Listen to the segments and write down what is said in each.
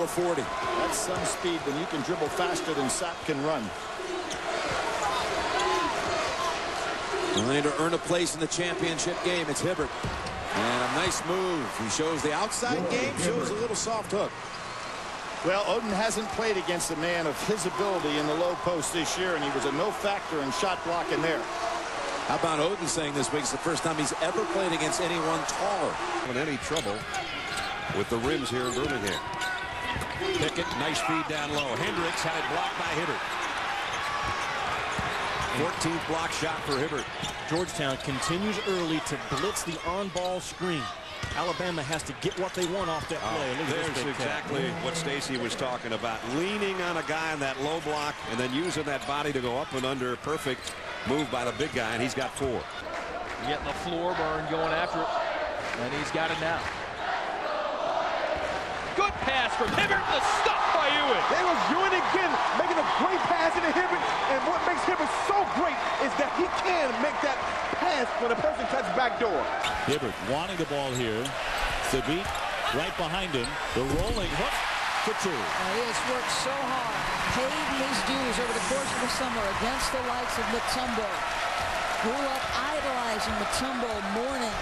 40. That's some speed when you can dribble faster than Sapp can run. Trying to earn a place in the championship game. It's Hibbert. And a nice move. He shows the outside game, shows a little soft hook. Well, Oden hasn't played against a man of his ability in the low post this year, and he was a no factor in shot blocking there. How about Oden saying this week it's the first time he's ever played against anyone taller? In any trouble with the rims here in Birmingham. Pickett, nice feed down low. Hendricks had it blocked by Hibbert. 14th block shot for Hibbert. Georgetown continues early to blitz the on-ball screen. Alabama has to get what they want off that play. There's exactly what Stacy was talking about. Leaning on a guy in that low block and then using that body to go up and under. Perfect move by the big guy, and he's got 4. Getting the floor burn, going after it, and he's got it now. Good pass from Hibbert, the stop by Ewing. There was Ewing again, making a great pass into Hibbert, and what makes Hibbert so great is that he can make that pass when a person touches back door. Hibbert wanting the ball here. Thabit right behind him. The rolling hook for 2. He has worked so hard, paid his dues over the course of the summer against the likes of Mutombo. Grew up idolizing Mutombo morning.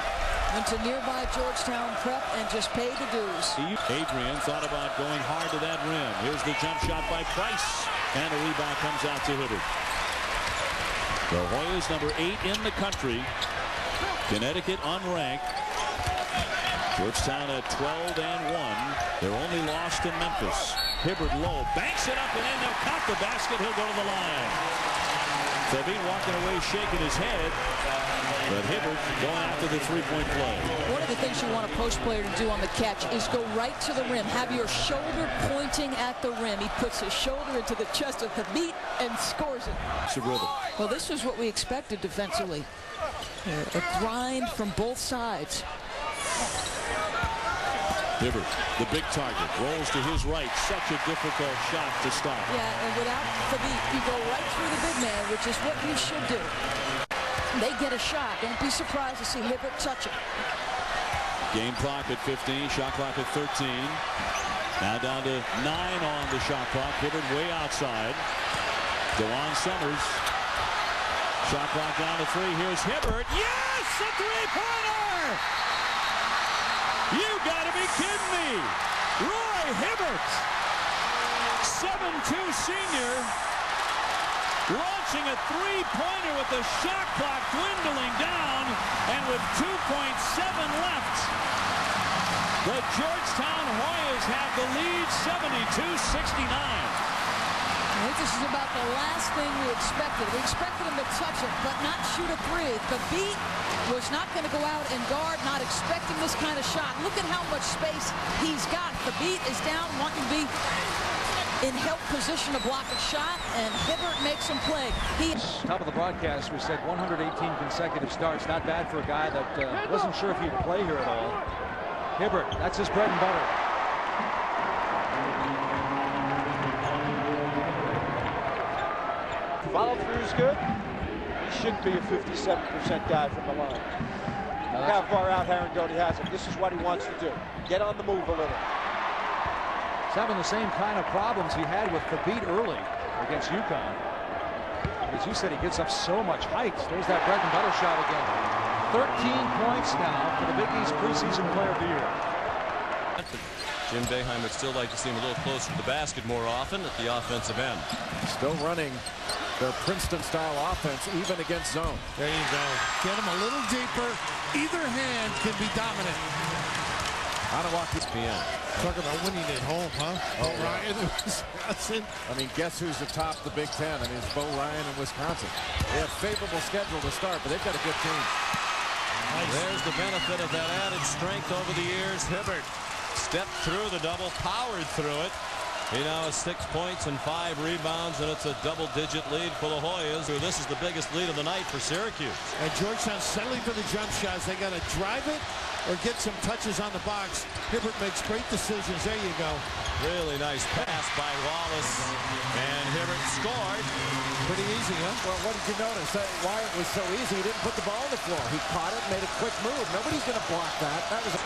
Went to nearby Georgetown Prep and just paid the dues. Adrian thought about going hard to that rim. Here's the jump shot by Price. And a rebound comes out to Hibbert. The Hoyas number 8 in the country. Connecticut unranked. Georgetown at 12-1. They're only lost in Memphis. Hibbert low. Banks it up and in. They'll count the basket. He'll go to the line. Thabit walking away shaking his head. But Hibbert going after the three-point play. One of the things you want a post player to do on the catch is go right to the rim. Have your shoulder pointing at the rim. He puts his shoulder into the chest of the beat and scores it. Well, this is what we expected defensively. A grind from both sides. Hibbert, the big target, rolls to his right. Such a difficult shot to stop. Yeah, and without the beat, you go right through the big man, which is what you should do. They get a shot. Don't be surprised to see Hibbert touch it. Game clock at 15, shot clock at 13. Now down to 9 on the shot clock. Hibbert way outside. DeJuan Summers. Shot clock down to 3. Here's Hibbert. Yes! A three-pointer! You gotta be kidding me! Roy Hibbert, 7'2" senior, launching a three-pointer with the shot clock dwindling down, and with 2.7 left, the Georgetown Hoyas have the lead, 72-69. I think this is about the last thing we expected. We expected him to touch it, but not shoot a three. The beat was not going to go out and guard, not expecting this kind of shot. Look at how much space he's got. The beat is down, wanting to be in help position to block a shot, and Hibbert makes him play. Top of the broadcast, we said 118 consecutive starts. Not bad for a guy that wasn't sure if he would play here at all. Hibbert, that's his bread and butter. Follow through is good. He should be a 57% guy from the line. Look how far out Harangoni has him. This is what he wants to do. Get on the move a little. He's having the same kind of problems he had with the beat early against UConn. As you said, he gets up so much height. There's that bread and butter shot again. 13 points now for the Big East preseason player of the year. Jim Boeheim would still like to see him a little closer to the basket more often at the offensive end. Still running their Princeton-style offense, even against zone. There you go. Get him a little deeper. Either hand can be dominant. ESPN. Talking about winning at home, huh? Oh, Ryan in Wisconsin. I mean, guess who's atop the Big Ten? I mean, it's Bo Ryan in Wisconsin. They have favorable schedule to start, but they've got a good team. Nice. There's the benefit of that added strength over the years. Hibbert stepped through the double, powered through it. He now has 6 points and 5 rebounds, and it's a double-digit lead for the Hoyas. This is the biggest lead of the night for Syracuse. And Georgetown settling for the jump shots. They got to drive it or get some touches on the box. Hibbert makes great decisions. There you go. Really nice pass by Wallace, and Hibbert scored. Pretty easy, huh? Well, what did you notice? Why it was so easy? He didn't put the ball on the floor. He caught it, made a quick move. Nobody's going to block that. That was a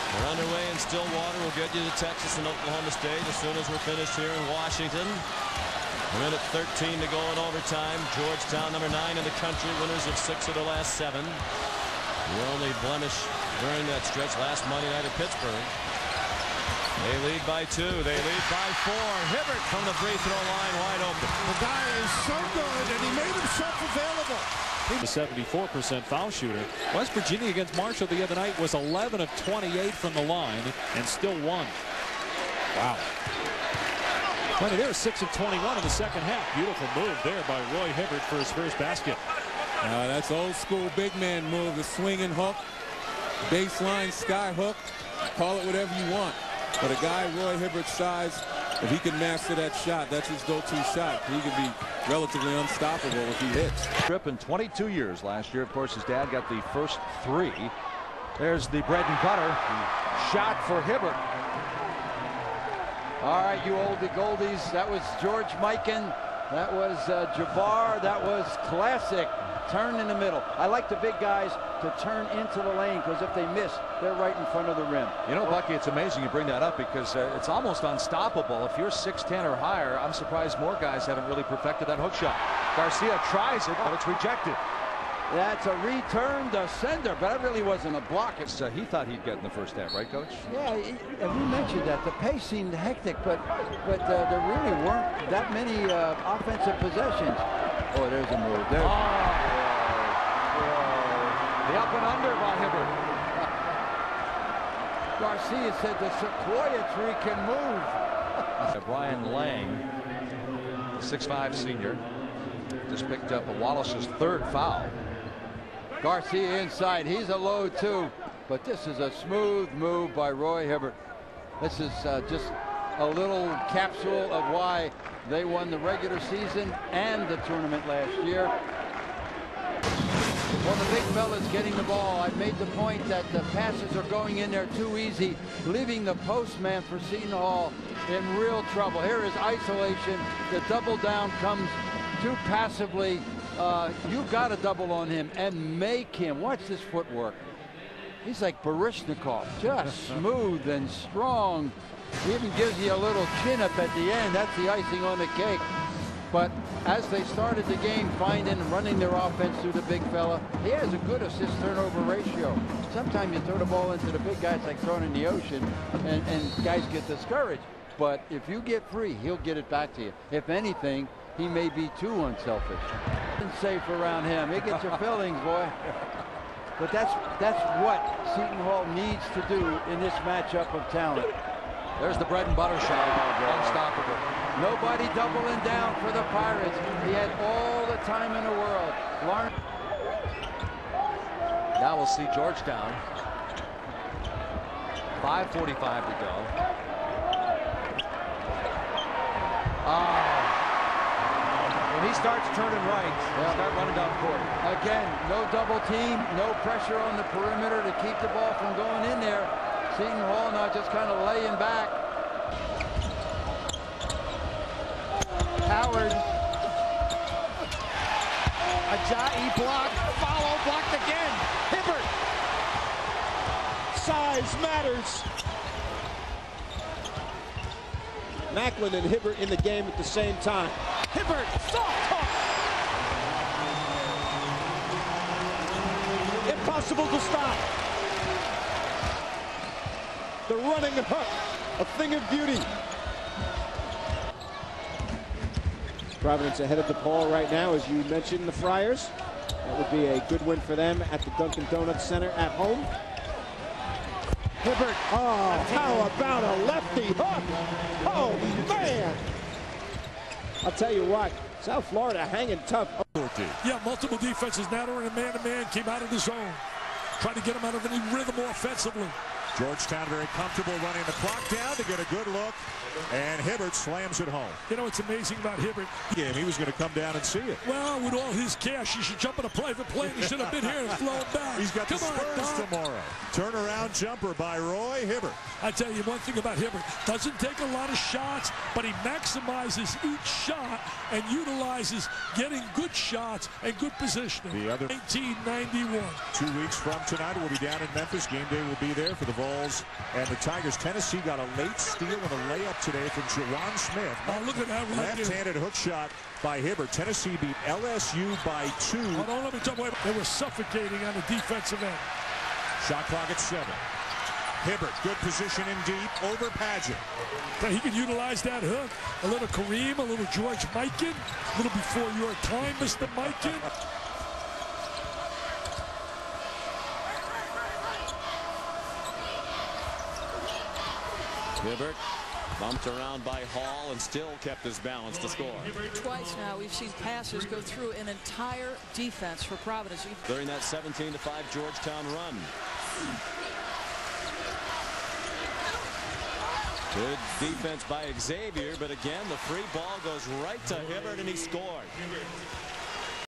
We're underway in Stillwater. We'll get you to Texas and Oklahoma State as soon as we're finished here in Washington. A minute 13 to go in overtime. Georgetown, number 9 in the country, winners of 6 of their last 7. The only blemish during that stretch last Monday night at Pittsburgh. They lead by 2. They lead by 4. Hibbert from the free throw line, wide open. The guy is so good, and he made himself available. The 74% foul shooter. West Virginia against Marshall the other night was 11 of 28 from the line and still won. Wow. Funny, they were 6 of 21 in the second half. Beautiful move there by Roy Hibbert for his first basket. That's old school big man move, the swinging hook, baseline sky hook, call it whatever you want. But a guy Roy Hibbert's size, if he can master that shot, that's his go-to shot. He can be relatively unstoppable if he hits. Trip in 22 years last year. Of course, his dad got the first 3. There's the bread and butter shot for Hibbert. All right, you oldie goldies. That was George Mikan. That was Jabbar. That was classic. Turn in the middle. I like the big guys to turn into the lane because if they miss, they're right in front of the rim. You know, Bucky, it's amazing you bring that up because it's almost unstoppable. If you're 6'10" or higher, I'm surprised more guys haven't really perfected that hook shot. Garcia tries it, but it's rejected. That's a return to sender, but that really wasn't a block. He thought he'd get in the first half, right, Coach? Yeah, and we mentioned that. The pace seemed hectic, but there really weren't that many offensive possessions. Oh, there's a move. There's the up and under by Hibbert. Garcia said the sequoia tree can move. Brian Lang, the 6'5" senior, just picked up Wallace's 3rd foul. Garcia inside. He's a low 2, but this is a smooth move by Roy Hibbert. This is just a little capsule of why they won the regular season and the tournament last year. Well, the big fella's getting the ball. I've made the point that the passes are going in there too easy, leaving the postman for Seton Hall in real trouble. Here is isolation. The double down comes too passively. You've got to double on him and make him. Watch this footwork. He's like Baryshnikov, just smooth and strong. He even gives you a little chin up at the end. That's the icing on the cake. But as they started the game, running their offense through the big fella, he has a good assist-turnover ratio. Sometimes you throw the ball into the big guy, it's like throwing in the ocean, and guys get discouraged. But if you get free, he'll get it back to you. If anything, he may be too unselfish. Safe around him. He gets your fillings, boy. But that's what Seton Hall needs to do in this matchup of talent. There's the bread and butter shot. Unstoppable. Nobody doubling down for the Pirates. He had all the time in the world. Now we'll see Georgetown. 5:45 to go. When he starts turning right, start running down court. Again, no double team, no pressure on the perimeter to keep the ball from going in there. Seton Hall now just kind of laying back. Howard. Ajayi blocked, blocked again. Hibbert. Size matters. Macklin and Hibbert in the game at the same time. Hibbert, soft hook. Impossible to stop. The running hook, a thing of beauty. Providence ahead of DePaul right now, as you mentioned, the Friars. That would be a good win for them at the Dunkin' Donuts Center at home. Hibbert, oh, how about a lefty hook? Oh, man! I'll tell you what, South Florida hanging tough. Yeah, multiple defenses now are in a man-to-man, came out of the zone. Trying to get him out of any rhythm offensively. Georgetown very comfortable running the clock down to get a good look And Hibbert slams it home. You know what's amazing about Hibbert? Yeah, he was going to come down and see it. Well, with all his cash, he should jump in a private plane. He should have been here and flown back. He's got Come the Spurs on, tomorrow. Turnaround jumper by Roy Hibbert. I tell you one thing about Hibbert. Doesn't take a lot of shots, but he maximizes each shot and utilizes getting good shots and good positioning. The other 1991. 2 weeks from tonight, we'll be down in Memphis. Game day will be there for the Vols and the Tigers. Tennessee got a late steal and a layup today from Jawan Smith. Oh, look at that right there. Left-handed hook shot by Hibbert. Tennessee beat LSU by 2. Hold on, let me tell you, they were suffocating on the defensive end. Shot clock at 7. Hibbert, good position in deep, over Padgett. But he can utilize that hook. A little Kareem, a little George Mikan. A little before your time, Mr. Mikan. Hibbert bumped around by Hall and still kept his balance to score. Twice now we've seen passes go through an entire defense for Providence. During that 17-5 Georgetown run. Good defense by Xavier, but again the free ball goes right to Hibbert and he scored.